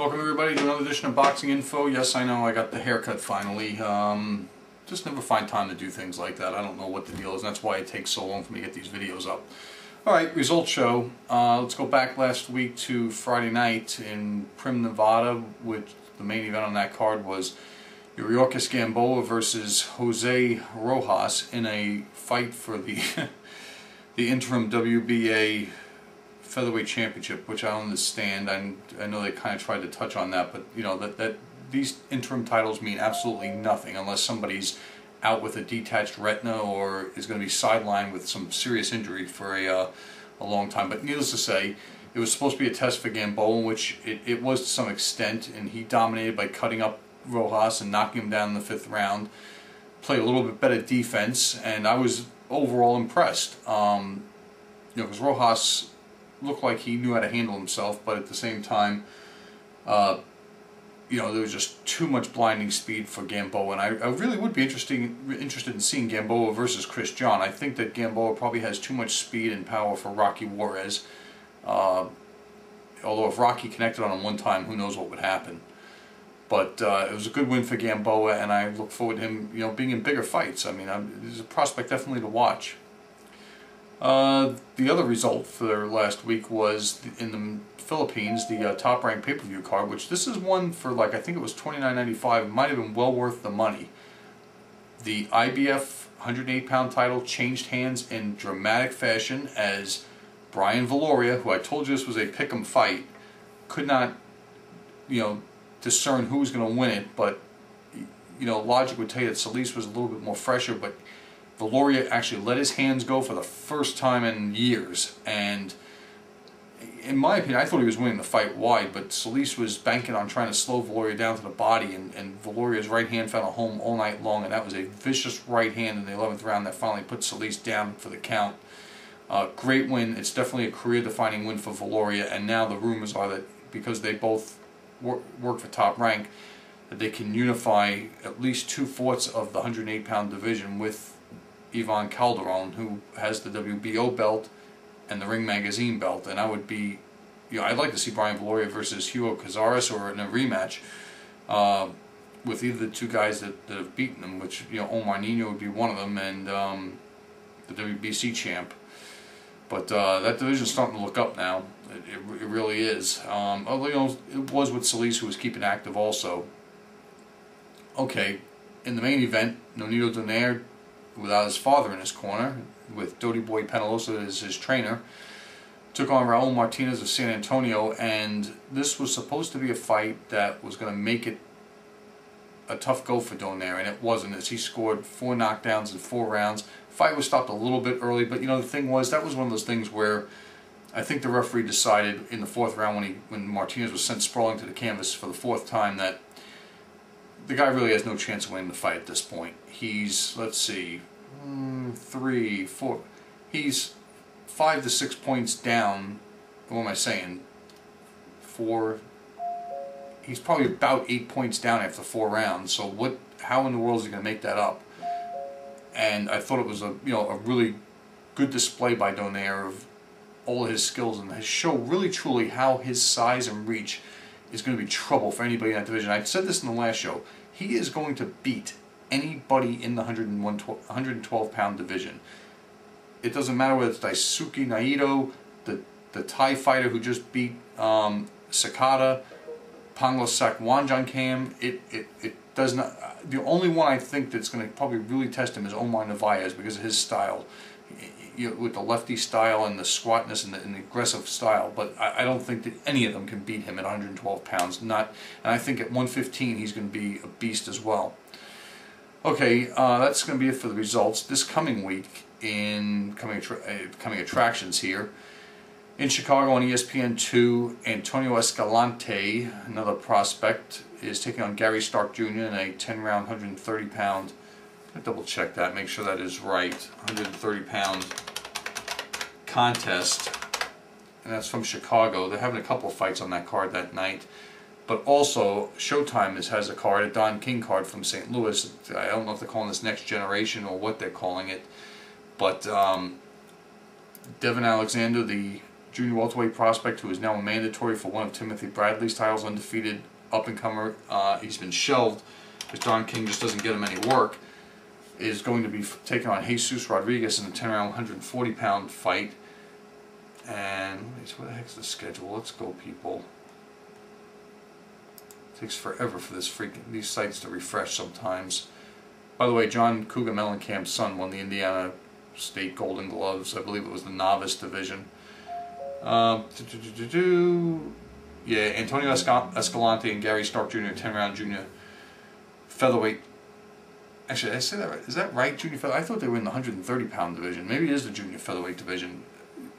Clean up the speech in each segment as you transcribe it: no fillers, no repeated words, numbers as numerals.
Welcome everybody to another edition of Boxing Info. Yes, I know I got the haircut finally. Just never find time to do things like that. I don't know what the deal is, and that's why it takes so long for me to get these videos up. Alright, results show. Let's go back last week to Friday night in Prim, Nevada, which the main event on that card was Villoria Gamboa versus Jose Rojas in a fight for the the interim WBA featherweight championship, which I don't understand. I know they kind of tried to touch on that, but you know that these interim titles mean absolutely nothing unless somebody's out with a detached retina or is going to be sidelined with some serious injury for a long time. But needless to say, it was supposed to be a test for Gamboa, which it was to some extent, and he dominated by cutting up Rojas and knocking him down in the 5th round. Played a little bit better defense, and I was overall impressed. Because Rojas looked like he knew how to handle himself, but at the same time, there was just too much blinding speed for Gamboa, and I really would be interested in seeing Gamboa versus Chris John. I think that Gamboa probably has too much speed and power for Rocky Juarez. Although if Rocky connected on him one time, who knows what would happen. But it was a good win for Gamboa, and I look forward to him, being in bigger fights. I mean, there's a prospect definitely to watch. The other result for last week was in the Philippines, the top-ranked pay-per-view card, which this is one for, like, I think it was $29.95. It might have been well worth the money. The IBF 108-pound title changed hands in dramatic fashion as Brian Villoria, who I told you this was a pick-em fight, could not, discern who was going to win it, but, logic would tell you that Solis was a little bit more fresher, but Villoria actually let his hands go for the first time in years, and in my opinion, I thought he was winning the fight wide, but Solis was banking on trying to slow Villoria down to the body, and Villoria's right hand found a home all night long, and that was a vicious right hand in the 11th round that finally put Solis down for the count. Great win. It's definitely a career-defining win for Villoria, and now the rumors are that because they both work for Top Rank, that they can unify at least 2/4 of the 108-pound division with Ivan Calderon, who has the WBO belt and the Ring Magazine belt, and I would be, I'd like to see Brian Villoria versus Hugo Cazares or in a rematch with either the two guys that have beaten him, which, Omar Nino would be one of them, and the WBC champ. But that division's starting to look up now. It really is. Although, it was with Solis, who was keeping active also. Okay, in the main event, Nonito Donaire, without his father in his corner, with Lopez Penalosa as his trainer, took on Raul Martinez of San Antonio, and this was supposed to be a fight that was going to make it a tough go for Donaire, and it wasn't, as he scored 4 knockdowns in 4 rounds. Fight was stopped a little bit early, but the thing was, that was one of those things where I think the referee decided in the 4th round when Martinez was sent sprawling to the canvas for the 4th time that the guy really has no chance of winning the fight at this point. He's, let's see, 3, 4, he's 5 to 6 points down. What am I saying? 4. He's probably about 8 points down after 4 rounds. So how in the world is he going to make that up? And I thought it was a really good display by Donaire of all of his skills, and his show really truly how his size and reach is going to be trouble for anybody in that division. I said this in the last show. He is going to beat anybody in the 112-pound division. It doesn't matter whether it's Daisuke Naito, the Thai fighter who just beat Sakata, Panglosak Wanjankam. It does not. The only one I think that's going to probably really test him is Omar Narvaez because of his style, with the lefty style and the squatness and the aggressive style. But I don't think that any of them can beat him at 112 pounds. And I think at 115 he's going to be a beast as well. Okay, that's going to be it for the results. This coming week in coming attractions here in Chicago on ESPN2, Antonio Escalante, another prospect, is taking on Gary Stark Jr. in a 10-round, 130-pound. I'm going to double check that, make sure that is right. 130-pound contest, and that's from Chicago. They're having a couple of fights on that card that night. But also, Showtime has a card, a Don King card from St. Louis. I don't know if they're calling this Next Generation or what they're calling it. But Devin Alexander, the junior welterweight prospect who is now a mandatory for one of Timothy Bradley's titles, undefeated up-and-comer. He's been shelved because Don King just doesn't get him any work. Is going to be taking on Jesus Rodriguez in a 10-round, 140-pound fight. And what the heck's the schedule? Let's go, people. It takes forever for these sites to refresh sometimes. By the way, John Cougar Mellencamp's son won the Indiana State Golden Gloves. I believe it was the novice division. Yeah, Antonio Escalante and Gary Stark Jr., 10-round junior featherweight. Actually, did I say that right? Is that right, junior featherweight? I thought they were in the 130-pound division. Maybe it is the junior featherweight division,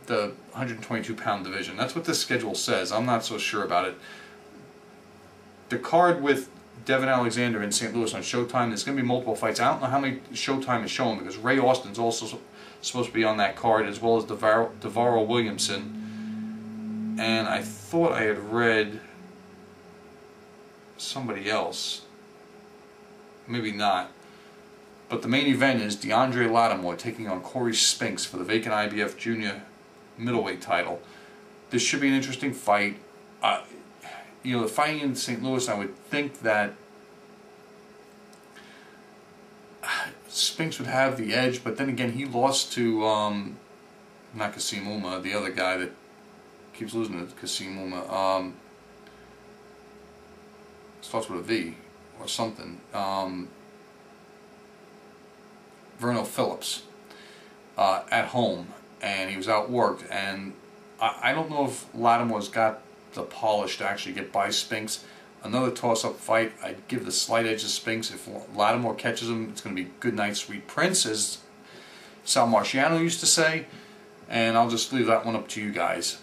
the 122-pound division. That's what this schedule says. I'm not so sure about it. The card with Devin Alexander in St. Louis on Showtime, there's going to be multiple fights. I don't know how many Showtime is showing because Ray Austin's also supposed to be on that card, as well as DeVaro Williamson. And I thought I had read somebody else. Maybe not. But the main event is DeAndre Lattimore taking on Corey Spinks for the vacant IBF junior middleweight title. This should be an interesting fight. You know, the fighting in St. Louis, I would think that Spinks would have the edge, but then again, he lost to not Kasim Uma, the other guy that keeps losing to Kasim Uma. Starts with a V or something. Verno Phillips at home, and he was outworked. And I don't know if Lattimore's got the polish to actually get by Spinks. Another toss-up fight, I'd give the slight edge to Spinks. If Lattimore catches him, it's going to be good night, sweet prince, as Sal Marciano used to say. And I'll just leave that one up to you guys.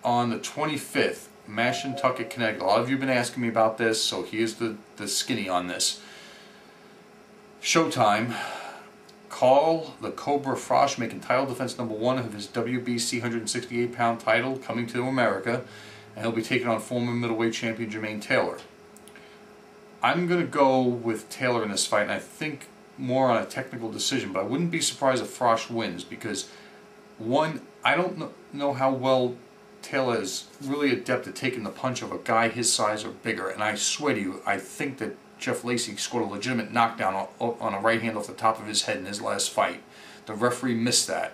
On the 25th, Mashantucket, Connecticut. A lot of you have been asking me about this, so here's the skinny on this. Showtime. Carl the Cobra Froch making title defense #1 of his WBC 168-pound title, coming to America, and he'll be taking on former middleweight champion Jermaine Taylor. I'm going to go with Taylor in this fight, and I think more on a technical decision, but I wouldn't be surprised if Froch wins, because one, I don't know how well Taylor is really adept at taking the punch of a guy his size or bigger, and I swear to you, I think that Jeff Lacey scored a legitimate knockdown on a right hand off the top of his head in his last fight. The referee missed that.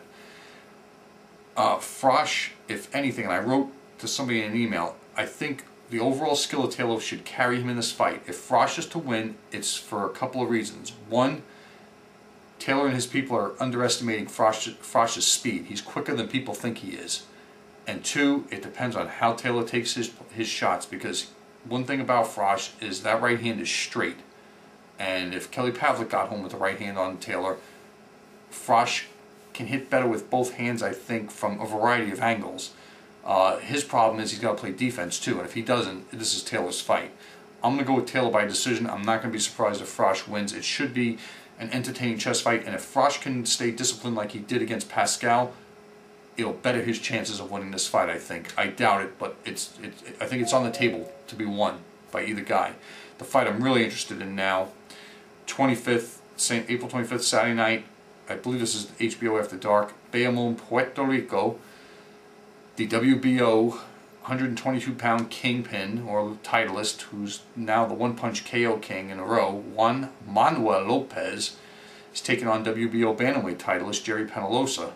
Froch, if anything, and I wrote to somebody in an email, I think the overall skill of Taylor should carry him in this fight. If Froch is to win, it's for a couple of reasons. One, Taylor and his people are underestimating Froch's speed. He's quicker than people think he is. And two, it depends on how Taylor takes his shots, because one thing about Froch is that right hand is straight. And if Kelly Pavlik got home with the right hand on Taylor, Froch can hit better with both hands, I think, from a variety of angles. His problem is he's got to play defense too, and if he doesn't, this is Taylor's fight. I'm going to go with Taylor by decision. I'm not going to be surprised if Froch wins. It should be an entertaining chess fight, and if Froch can stay disciplined like he did against Pascal, it'll better his chances of winning this fight, I think. I doubt it, but I think it's on the table to be won by either guy. The fight I'm really interested in now, April 25th, Saturday night, I believe this is HBO After Dark, Bayamon, Puerto Rico, the WBO 122-pound kingpin, or titleist, who's now the one-punch KO king in a row, Juan Manuel Lopez, is taking on WBO bantamweight titleist Jerry Penalosa.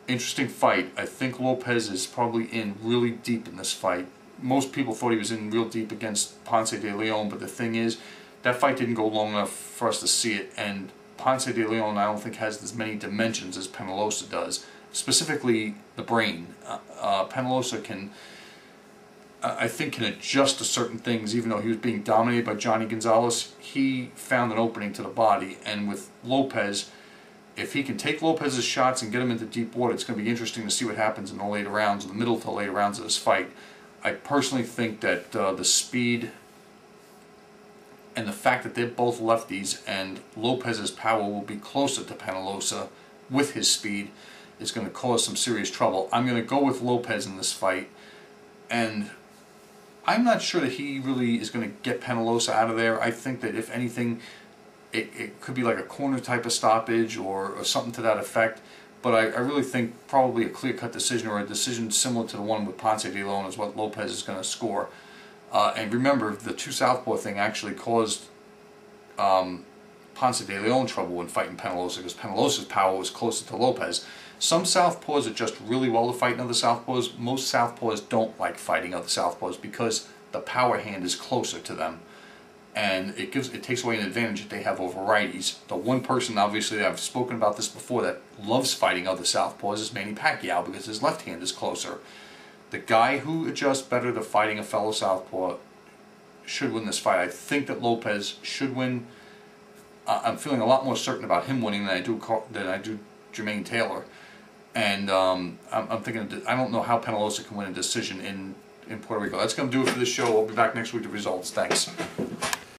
Interesting fight. I think Lopez is probably in really deep in this fight. Most people thought he was in real deep against Ponce de Leon, but the thing is, that fight didn't go long enough for us to see it, and Ponce de Leon I don't think has as many dimensions as Penalosa does, specifically the brain. Penalosa can, I think, can adjust to certain things. Even though he was being dominated by Johnny Gonzalez, he found an opening to the body, and with Lopez, if he can take Lopez's shots and get him into deep water, it's going to be interesting to see what happens in the later rounds, in the middle to later rounds of this fight. I personally think that the speed and the fact that they're both lefties and Lopez's power will be closer to Penalosa with his speed is going to cause some serious trouble. I'm going to go with Lopez in this fight, and I'm not sure that he really is going to get Penalosa out of there. I think that if anything, it could be like a corner type of stoppage or something to that effect. But I really think probably a clear-cut decision, or a decision similar to the one with Ponce de Leon, is what Lopez is going to score. And remember, the two southpaw thing actually caused Ponce de Leon trouble when fighting Penalosa, because Penalosa's power was closer to Lopez. Some southpaws adjust really well to fighting other southpaws. Most southpaws don't like fighting other southpaws because the power hand is closer to them, and it takes away an advantage that they have over righties. The one person, obviously, I've spoken about this before, that loves fighting other southpaws is Manny Pacquiao, because his left hand is closer. The guy who adjusts better to fighting a fellow southpaw should win this fight. I think that Lopez should win. I'm feeling a lot more certain about him winning than I do Jermaine Taylor. And I'm thinking, I don't know how Penalosa can win a decision in Puerto Rico. That's going to do it for this show. We'll be back next week with results. Thanks.